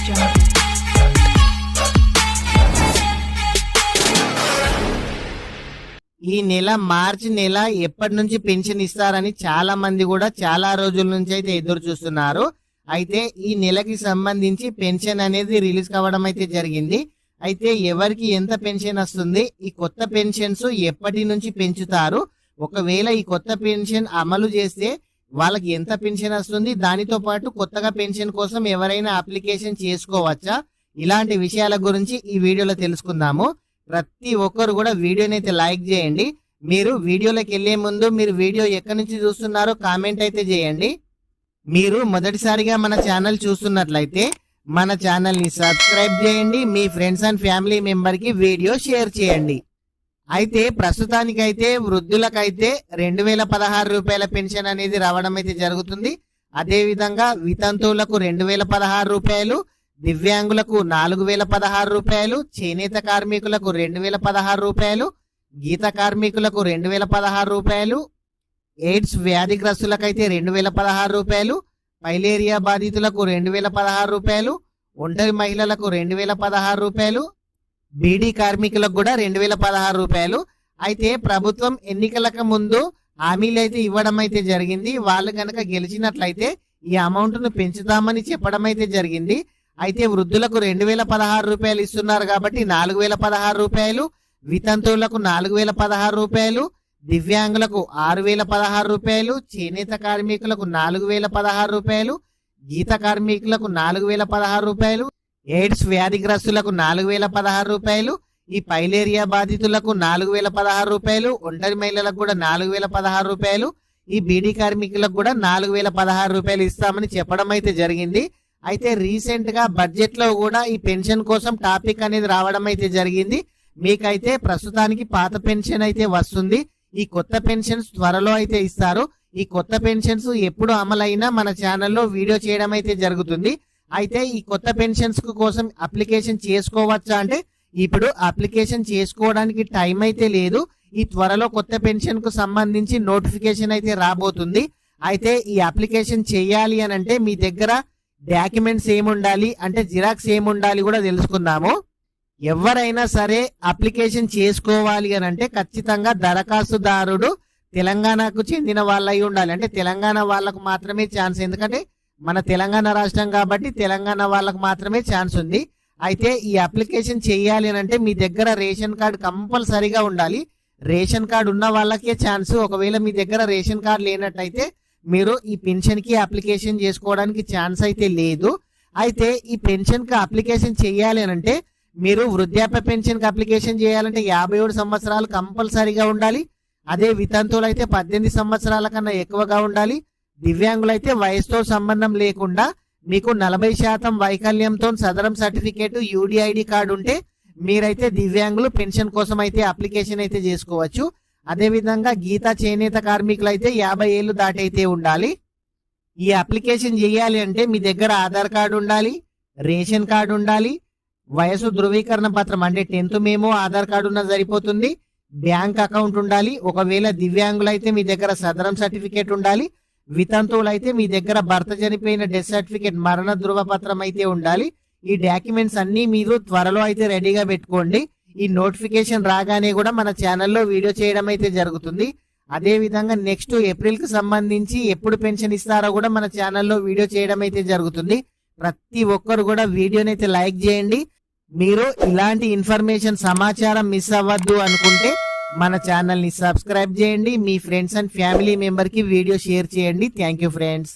ఈ నెల మార్చి నెల ఎప్పటి నుంచి పెన్షన్ ఇస్తారని చాలా మంది కూడా చాలా రోజుల నుంచి అయితే ఎదురు చూస్తున్నారు. అయితే ఈ నెలకి సంబంధించి పెన్షన్ అనేది రిలీజ్ కావడం అయితే జరిగింది. అయితే ఎవరికి ఎంత పెన్షన్ వస్తుంది, ఈ కొత్త పెన్షన్స్ ఎప్పటి నుంచి పెంచుతారు, ఒకవేళ ఈ కొత్త పెన్షన్ అమలు చేస్తే వాళ్ళకి ఎంత పెన్షన్ వస్తుంది, దానితో పాటు కొత్తగా పెన్షన్ కోసం ఎవరైనా అప్లికేషన్ చేసుకోవచ్చా, ఇలాంటి విషయాల గురించి ఈ వీడియోలో తెలుసుకుందాము. ప్రతి ఒక్కరు కూడా వీడియోని అయితే లైక్ చేయండి. మీరు వీడియోలోకి వెళ్లే ముందు మీరు వీడియో ఎక్కడి నుంచి చూస్తున్నారో కామెంట్ అయితే చేయండి. మీరు మొదటిసారిగా మన ఛానల్ చూస్తున్నట్లయితే మన ఛానల్ ని సబ్స్క్రైబ్ చేయండి. మీ ఫ్రెండ్స్ అండ్ ఫ్యామిలీ మెంబర్ కి వీడియో షేర్ చేయండి. అయితే ప్రస్తుతానికైతే వృద్ధులకైతే 2016 రూపాయల పెన్షన్ అనేది రావడం అయితే జరుగుతుంది. అదే విధంగా వితంతువులకు 2016 రూపాయలు, దివ్యాంగులకు 4016 రూపాయలు, చేనేత కార్మికులకు 2016 రూపాయలు, గీత కార్మికులకు 2016 రూపాయలు, ఎయిడ్స్ వ్యాధిగ్రస్తులకైతే 2016 రూపాయలు, పైలేరియా బాధితులకు 2016 రూపాయలు, ఒంటరి మహిళలకు 2016 రూపాయలు, బీడీ కార్మికులకు కూడా 2016 రూపాయలు. అయితే ప్రభుత్వం ఎన్నికలకు ముందు హామీలు అయితే ఇవ్వడం అయితే జరిగింది. వాళ్ళు కనుక గెలిచినట్లయితే ఈ అమౌంట్ ను పెంచుతామని చెప్పడం అయితే జరిగింది. అయితే వృద్ధులకు 2016 రూపాయలు ఇస్తున్నారు కాబట్టి 4016 రూపాయలు, వితంతువులకు 4016 రూపాయలు, దివ్యాంగులకు 6016 రూపాయలు, చేనేత కార్మికులకు 4016 రూపాయలు, గీత కార్మికులకు 4016 రూపాయలు, ఎయిడ్స్ వ్యాధిగ్రస్తులకు 4016 రూపాయలు, ఈ పైలేరియా బాధితులకు 4016 రూపాయలు, ఒంటరి మహిళలకు కూడా 4016 రూపాయలు, ఈ బీడీ కార్మికులకు కూడా 4016 రూపాయలు ఇస్తామని చెప్పడం అయితే జరిగింది. అయితే రీసెంట్ గా బడ్జెట్ లో కూడా ఈ పెన్షన్ కోసం టాపిక్ అనేది రావడం అయితే జరిగింది. మీకైతే ప్రస్తుతానికి పాత పెన్షన్ అయితే వస్తుంది. ఈ కొత్త పెన్షన్స్ త్వరలో అయితే ఇస్తారు. ఈ కొత్త పెన్షన్స్ ఎప్పుడు అమలైనా మన ఛానల్లో వీడియో చేయడం అయితే జరుగుతుంది. అయితే ఈ కొత్త పెన్షన్స్ కోసం అప్లికేషన్ చేసుకోవచ్చా అంటే ఇప్పుడు అప్లికేషన్ చేసుకోవడానికి టైం అయితే లేదు. ఈ త్వరలో కొత్త పెన్షన్ కు సంబంధించి నోటిఫికేషన్ అయితే రాబోతుంది. అయితే ఈ అప్లికేషన్ చేయాలి అని అంటే మీ దగ్గర డాక్యుమెంట్స్ ఏముండాలి అంటే జిరాక్స్ ఏముండాలి కూడా తెలుసుకుందాము. ఎవరైనా సరే అప్లికేషన్ చేసుకోవాలి అని అంటే ఖచ్చితంగా దరఖాస్తుదారుడు తెలంగాణకు చెందిన వాళ్ళై ఉండాలి. అంటే తెలంగాణ వాళ్ళకు మాత్రమే ఛాన్స్, ఎందుకంటే మన తెలంగాణ రాష్ట్రం కాబట్టి తెలంగాణ వాళ్ళకు మాత్రమే ఛాన్స్ ఉంది. అయితే ఈ అప్లికేషన్ చేయాలి అని అంటే మీ దగ్గర రేషన్ కార్డు కంపల్సరీగా ఉండాలి. రేషన్ కార్డు ఉన్న వాళ్ళకే ఛాన్స్. ఒకవేళ మీ దగ్గర రేషన్ కార్డు లేనట్టయితే మీరు ఈ పెన్షన్ కి అప్లికేషన్ చేసుకోవడానికి ఛాన్స్ అయితే లేదు. అయితే ఈ పెన్షన్ కి అప్లికేషన్ చేయాలి అని అంటే మీరు వృద్ధాప్య పెన్షన్ కి అప్లికేషన్ చేయాలంటే 57 సంవత్సరాలు కంపల్సరీగా ఉండాలి. అదే వితంతువులు అయితే 18 సంవత్సరాల కన్నా ఎక్కువగా ఉండాలి. దివ్యాంగులైతే వయసుతో సంబంధం లేకుండా మీకు 40% వైకల్యంతో సదరం సర్టిఫికేట్, యూడిఐడి కార్డు ఉంటే మీరైతే దివ్యాంగులు పెన్షన్ కోసం అయితే అప్లికేషన్ అయితే చేసుకోవచ్చు. అదే విధంగా గీత చేనేత కార్మికులు అయితే 50 ఏళ్లు దాటైతే ఉండాలి. ఈ అప్లికేషన్ చేయాలి అంటే మీ దగ్గర ఆధార్ కార్డు ఉండాలి, రేషన్ కార్డు ఉండాలి, వయసు ధృవీకరణ పత్రం అంటే 10th మేము ఆధార్ కార్డు ఉన్న సరిపోతుంది, బ్యాంక్ అకౌంట్ ఉండాలి. ఒకవేళ దివ్యాంగులైతే మీ దగ్గర సదరం సర్టిఫికేట్ ఉండాలి, వితంతువులైతే మీ దగ్గర భర్త చనిపోయిన డెత్ సర్టిఫికేట్, మరణ ధృవపత్రం అయితే ఉండాలి. ఈ డాక్యుమెంట్స్ అన్ని మీరు త్వరలో అయితే రెడీగా పెట్టుకోండి. ఈ నోటిఫికేషన్ రాగానే కూడా మన ఛానల్లో వీడియో చేయడం అయితే జరుగుతుంది. అదే విధంగా నెక్స్ట్ ఏప్రిల్ కి సంబంధించి ఎప్పుడు పెన్షన్ ఇస్తారో కూడా మన ఛానల్లో వీడియో చేయడం అయితే జరుగుతుంది. ప్రతి ఒక్కరు కూడా వీడియోని అయితే లైక్ చేయండి. మీరు ఇలాంటి ఇన్ఫర్మేషన్ సమాచారం మిస్ అవ్వద్దు అనుకుంటే మన ఛానల్ ని సబ్స్క్రైబ్ చేయండి. మీ ఫ్రెండ్స్ అండ్ ఫ్యామిలీ మెంబర్ కి వీడియో షేర్ చేయండి. Thank you friends.